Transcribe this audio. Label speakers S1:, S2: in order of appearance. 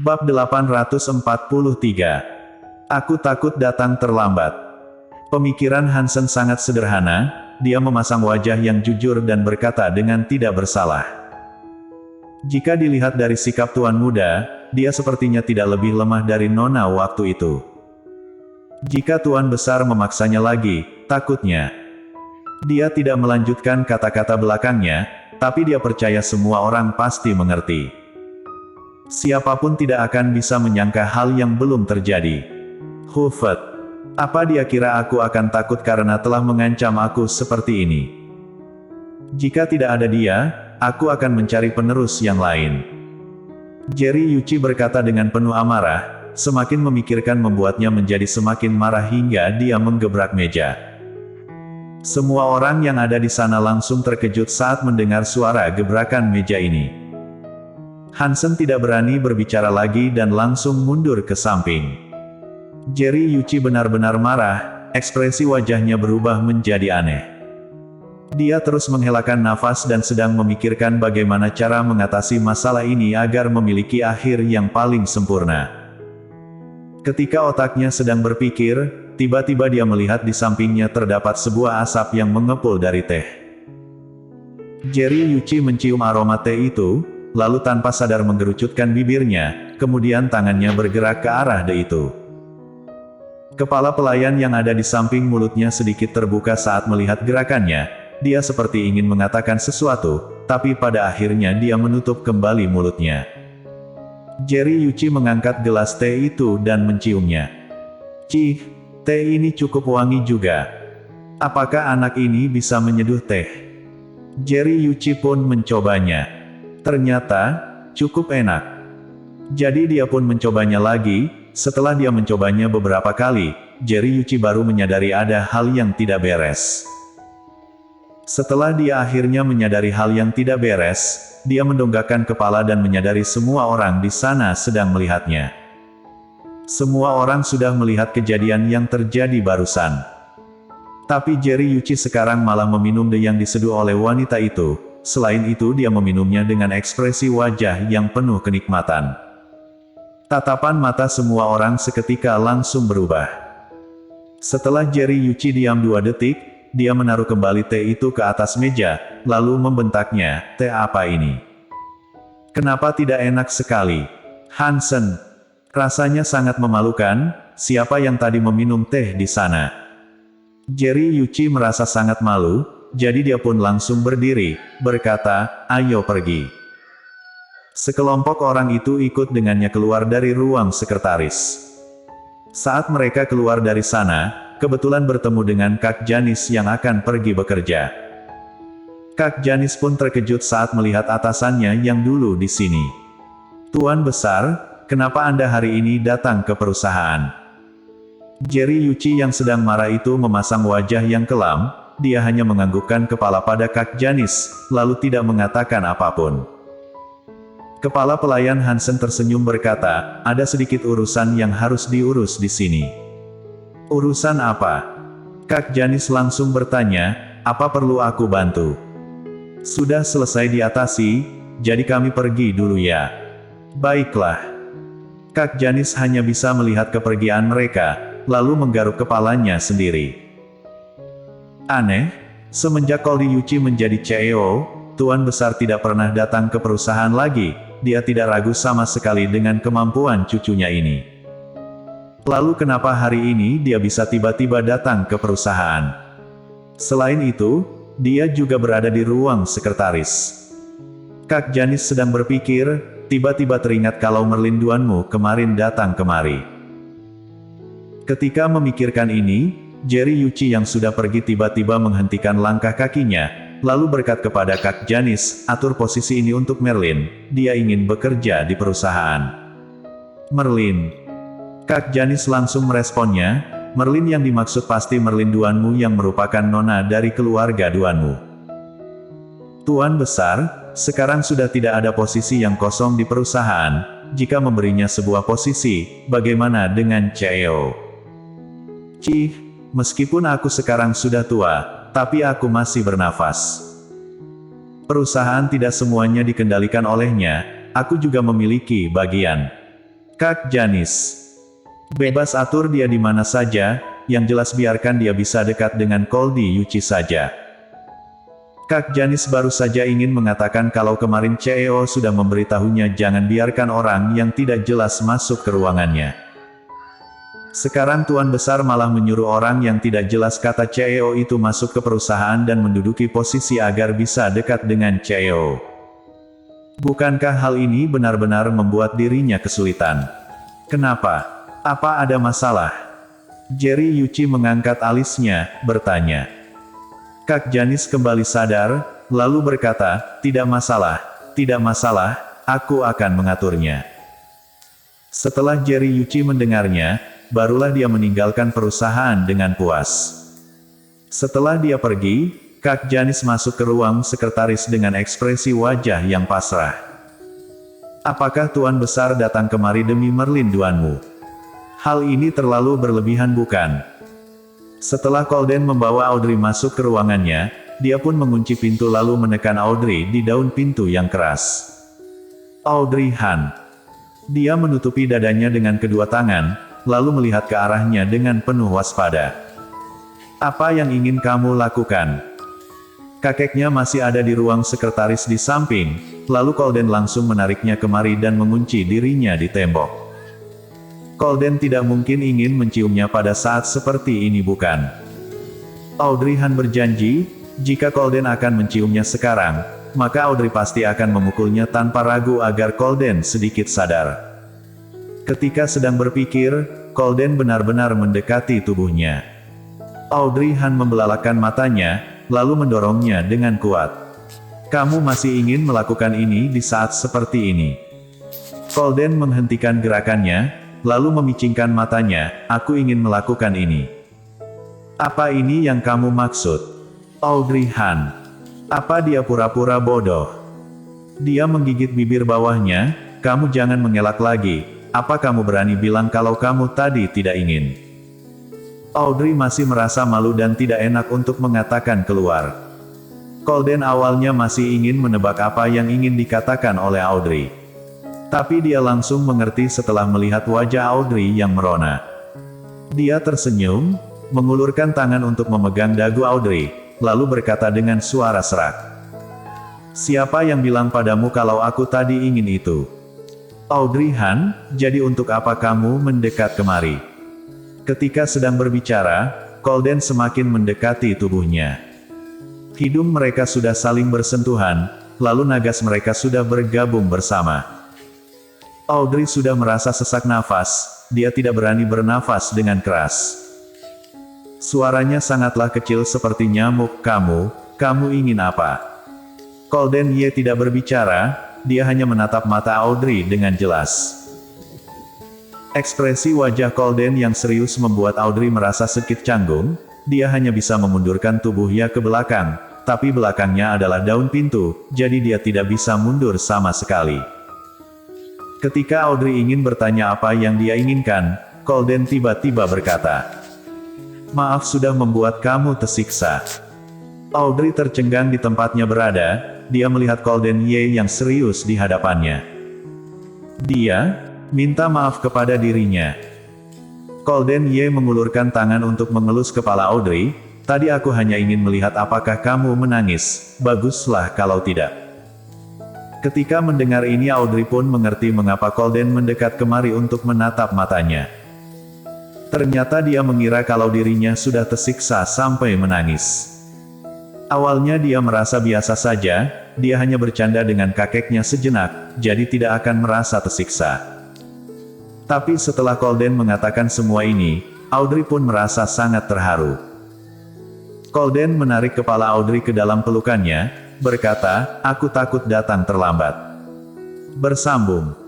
S1: Bab 843. Aku takut datang terlambat. Pemikiran Hansen sangat sederhana, dia memasang wajah yang jujur dan berkata dengan tidak bersalah. Jika dilihat dari sikap tuan muda, dia sepertinya tidak lebih lemah dari nona waktu itu. Jika tuan besar memaksanya lagi, takutnya dia tidak melanjutkan kata-kata belakangnya, tapi dia percaya semua orang pasti mengerti. Siapapun tidak akan bisa menyangka hal yang belum terjadi. Hufet, apa dia kira aku akan takut karena telah mengancam aku seperti ini? Jika tidak ada dia, aku akan mencari penerus yang lain. Jerry Yuichi berkata dengan penuh amarah, semakin memikirkan membuatnya menjadi semakin marah hingga dia menggebrak meja. Semua orang yang ada di sana langsung terkejut saat mendengar suara gebrakan meja ini. Hansen tidak berani berbicara lagi dan langsung mundur ke samping. Jerry Yuichi benar-benar marah, ekspresi wajahnya berubah menjadi aneh. Dia terus menghelakan nafas dan sedang memikirkan bagaimana cara mengatasi masalah ini agar memiliki akhir yang paling sempurna. Ketika otaknya sedang berpikir, tiba-tiba dia melihat di sampingnya terdapat sebuah asap yang mengepul dari teh. Jerry Yuichi mencium aroma teh itu, lalu tanpa sadar menggerucutkan bibirnya, kemudian tangannya bergerak ke arah teh itu. Kepala pelayan yang ada di samping mulutnya sedikit terbuka saat melihat gerakannya, dia seperti ingin mengatakan sesuatu, tapi pada akhirnya dia menutup kembali mulutnya. Jerry Yuichi mengangkat gelas teh itu dan menciumnya. Cih, teh ini cukup wangi juga. Apakah anak ini bisa menyeduh teh? Jerry Yuichi pun mencobanya. Ternyata, cukup enak. Jadi dia pun mencobanya lagi. Setelah dia mencobanya beberapa kali, Jerry Yuichi baru menyadari ada hal yang tidak beres. Setelah dia akhirnya menyadari hal yang tidak beres, dia mendongakkan kepala dan menyadari semua orang di sana sedang melihatnya. Semua orang sudah melihat kejadian yang terjadi barusan. Tapi Jerry Yuichi sekarang malah meminum teh yang diseduh oleh wanita itu. Selain itu dia meminumnya dengan ekspresi wajah yang penuh kenikmatan. Tatapan mata semua orang seketika langsung berubah. Setelah Jerry Yuichi diam 2 detik, dia menaruh kembali teh itu ke atas meja, lalu membentaknya, "Teh apa ini? Kenapa tidak enak sekali? Hansen, rasanya sangat memalukan, siapa yang tadi meminum teh di sana?" Jerry Yuichi merasa sangat malu, jadi dia pun langsung berdiri, berkata, "Ayo pergi." Sekelompok orang itu ikut dengannya keluar dari ruang sekretaris. Saat mereka keluar dari sana, kebetulan bertemu dengan Kak Janis yang akan pergi bekerja. Kak Janis pun terkejut saat melihat atasannya yang dulu di sini. "Tuan besar, kenapa Anda hari ini datang ke perusahaan?" Jerry Yuichi yang sedang marah itu memasang wajah yang kelam, dia hanya menganggukkan kepala pada Kak Janis, lalu tidak mengatakan apapun. Kepala pelayan Hansen tersenyum berkata, "Ada sedikit urusan yang harus diurus di sini." "Urusan apa?" Kak Janis langsung bertanya, "Apa perlu aku bantu?" "Sudah selesai diatasi, jadi kami pergi dulu ya." "Baiklah." Kak Janis hanya bisa melihat kepergian mereka, lalu menggaruk kepalanya sendiri. Aneh, semenjak Koldi Yuichi menjadi CEO, Tuan Besar tidak pernah datang ke perusahaan lagi. Dia tidak ragu sama sekali dengan kemampuan cucunya ini. Lalu kenapa hari ini dia bisa tiba-tiba datang ke perusahaan? Selain itu, dia juga berada di ruang sekretaris. Kak Janis sedang berpikir, tiba-tiba teringat kalau Merlin Duanmu kemarin datang kemari. Ketika memikirkan ini, Jerry Yuichi yang sudah pergi tiba-tiba menghentikan langkah kakinya, lalu berkata kepada Kak Janis, "Atur posisi ini untuk Merlin, dia ingin bekerja di perusahaan." "Merlin?" Kak Janis langsung meresponnya, "Merlin yang dimaksud pasti Merlin Duanmu yang merupakan nona dari keluarga Duanmu." "Tuan besar, sekarang sudah tidak ada posisi yang kosong di perusahaan, jika memberinya sebuah posisi, bagaimana dengan CEO?" "Cih, meskipun aku sekarang sudah tua, tapi aku masih bernafas. Perusahaan tidak semuanya dikendalikan olehnya, aku juga memiliki bagian. Kak Janis. Bebas atur dia di mana saja, yang jelas biarkan dia bisa dekat dengan Koldi Yuchi saja. Kak Janis baru saja ingin mengatakan kalau kemarin CEO sudah memberitahunya jangan biarkan orang yang tidak jelas masuk ke ruangannya. Sekarang Tuan Besar malah menyuruh orang yang tidak jelas kata CEO itu masuk ke perusahaan dan menduduki posisi agar bisa dekat dengan CEO. Bukankah hal ini benar-benar membuat dirinya kesulitan? Kenapa? Apa ada masalah? Jerry Yuchi mengangkat alisnya, bertanya. Kak Janis kembali sadar, lalu berkata, tidak masalah, aku akan mengaturnya. Setelah Jerry Yuchi mendengarnya, barulah dia meninggalkan perusahaan dengan puas. Setelah dia pergi, Kak Janis masuk ke ruang sekretaris dengan ekspresi wajah yang pasrah. Apakah Tuan Besar datang kemari demi merlinduanmu? Hal ini terlalu berlebihan bukan? Setelah Colden membawa Audrey masuk ke ruangannya, dia pun mengunci pintu lalu menekan Audrey di daun pintu yang keras. Audrey Han. Dia menutupi dadanya dengan kedua tangan, lalu melihat ke arahnya dengan penuh waspada. Apa yang ingin kamu lakukan? Kakeknya masih ada di ruang sekretaris di samping, lalu Colden langsung menariknya kemari dan mengunci dirinya di tembok. Colden tidak mungkin ingin menciumnya pada saat seperti ini bukan? Audrey Han berjanji, jika Colden akan menciumnya sekarang, maka Audrey pasti akan memukulnya tanpa ragu agar Colden sedikit sadar. Ketika sedang berpikir, Colden benar-benar mendekati tubuhnya. Audrey Han membelalakan matanya, lalu mendorongnya dengan kuat. Kamu masih ingin melakukan ini di saat seperti ini? Colden menghentikan gerakannya, lalu memicingkan matanya, aku ingin melakukan ini. Apa ini yang kamu maksud? Audrey Han. Apa dia pura-pura bodoh? Dia menggigit bibir bawahnya, kamu jangan mengelak lagi, apa kamu berani bilang kalau kamu tadi tidak ingin? Audrey masih merasa malu dan tidak enak untuk mengatakan keluar. Colden awalnya masih ingin menebak apa yang ingin dikatakan oleh Audrey. Tapi dia langsung mengerti setelah melihat wajah Audrey yang merona. Dia tersenyum, mengulurkan tangan untuk memegang dagu Audrey, lalu berkata dengan suara serak. Siapa yang bilang padamu kalau aku tadi ingin itu? Audrey Han, jadi untuk apa kamu mendekat kemari? Ketika sedang berbicara, Colden semakin mendekati tubuhnya. Hidung mereka sudah saling bersentuhan, lalu nagas mereka sudah bergabung bersama. Audrey sudah merasa sesak nafas, dia tidak berani bernafas dengan keras. Suaranya sangatlah kecil seperti nyamuk, kamu ingin apa? Colden Ye tidak berbicara, dia hanya menatap mata Audrey dengan jelas. Ekspresi wajah Colden yang serius membuat Audrey merasa sedikit canggung, dia hanya bisa memundurkan tubuhnya ke belakang, tapi belakangnya adalah daun pintu, jadi dia tidak bisa mundur sama sekali. Ketika Audrey ingin bertanya apa yang dia inginkan, Colden tiba-tiba berkata, maaf sudah membuat kamu tersiksa. Audrey tercengang di tempatnya berada, dia melihat Colden Ye yang serius di hadapannya. Dia minta maaf kepada dirinya. Colden Ye mengulurkan tangan untuk mengelus kepala Audrey, tadi aku hanya ingin melihat apakah kamu menangis, baguslah kalau tidak. Ketika mendengar ini Audrey pun mengerti mengapa Colden mendekat kemari untuk menatap matanya. Ternyata dia mengira kalau dirinya sudah tersiksa sampai menangis. Awalnya dia merasa biasa saja, dia hanya bercanda dengan kakeknya sejenak, jadi tidak akan merasa tersiksa. Tapi setelah Colden mengatakan semua ini, Audrey pun merasa sangat terharu. Colden menarik kepala Audrey ke dalam pelukannya, berkata, aku takut datang terlambat. Bersambung.